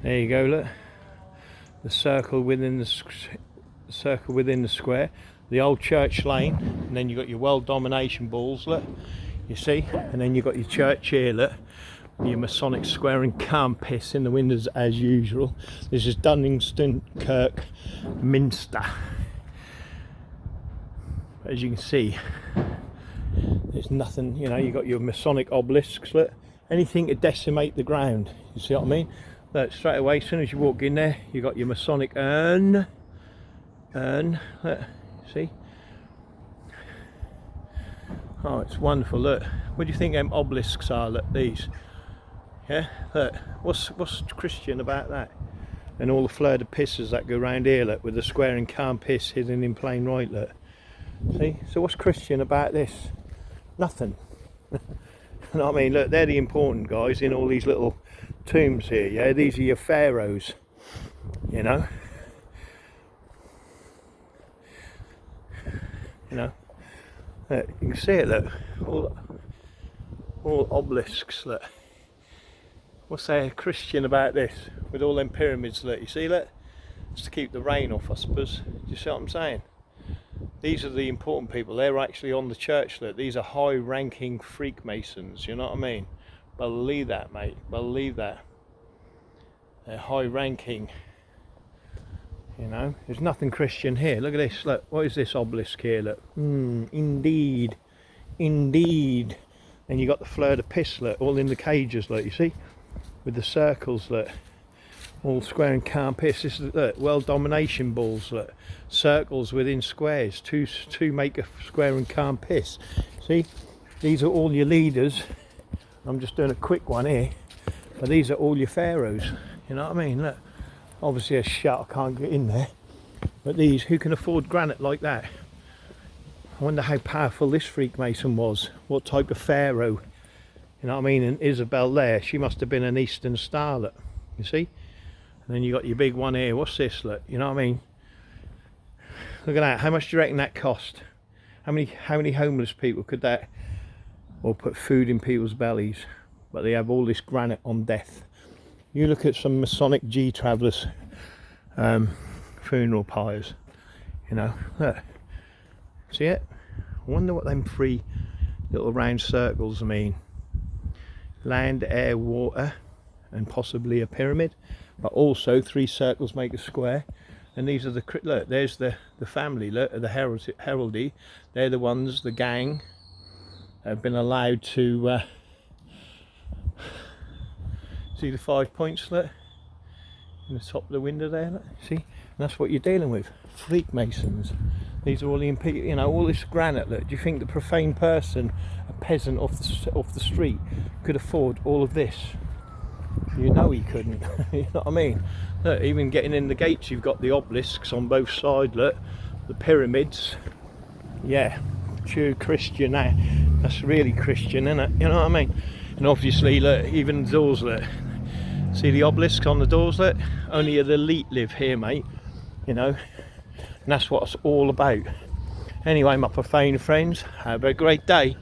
There you go, look. The circle within the square. The old church lane, and then you've got your world domination balls, look. You see? And then you've got your church here, look. Your Masonic square and Cumpiss in the windows as usual. This is Dunningston Kirk Minster. As you can see, there's nothing, you know, you've got your Masonic obelisks, look. Anything to decimate the ground, you see what I mean? Look, straight away, as soon as you walk in there, you've got your Masonic urn, look, see? Oh, it's wonderful, look. What do you think them obelisks are, look, these? Yeah, look, what's Christian about that? And all the fleur de pisses that go around here, look, with the square and Cumpiss hidden in plain white, look. See, so what's Christian about this? Nothing. You know what I mean? Look, they're the important guys in all these little tombs here, yeah? These are your pharaohs, you know? You know? Look, you can see it, look. All obelisks, look. What's there Christian about this? With all them pyramids, look, you see that? Just to keep the rain off, I suppose. Do you see what I'm saying? These are the important people. They're actually on the church, look. These are high-ranking Freemasons, you know what I mean? Believe that, mate. Believe that. They're high-ranking. You know? There's nothing Christian here. Look at this, look. What is this obelisk here, look? Indeed. Indeed. And you got the fleur de pis, look, all in the cages, look, you see? With the circles, look, all square and Cumpiss. This is, look, world domination balls, look, circles within squares, two make a square and Cumpiss. See, these are all your leaders. I'm just doing a quick one here, but these are all your pharaohs. You know what I mean? Look, obviously a shut, I can't get in there. But these, who can afford granite like that? I wonder how powerful this Freemason was. What type of pharaoh? You know what I mean? And Isabel there, she must have been an Eastern starlet, you see? And then you got your big one here. What's this, look? You know what I mean? Look at that. How much do you reckon that cost? How many homeless people could that, or put food in people's bellies? But they have all this granite on death. You look at some Masonic G travellers funeral pyres. You know, look. See it? I wonder what them three little round circles mean. Land, air, water, and possibly a pyramid, but also three circles make a square. And these are the, look, there's the family, look, the heraldry. They're the ones, the gang, have been allowed to see the 5 points, look, in the top of the window there, look, see? And that's what you're dealing with, Freemasons. These are all the, you know, all this granite, look. Do you think the profane person, a peasant off the street, could afford all of this? You know he couldn't. You know what I mean? Look, even getting in the gates, you've got the obelisks on both sides, look. The pyramids. Yeah, true Christian. That's really Christian, isn't it? You know what I mean? And obviously, look, even the doors, look. See the obelisks on the doors, look? Only the elite live here, mate. You know? And that's what it's all about. Anyway, my profane friends, have a great day.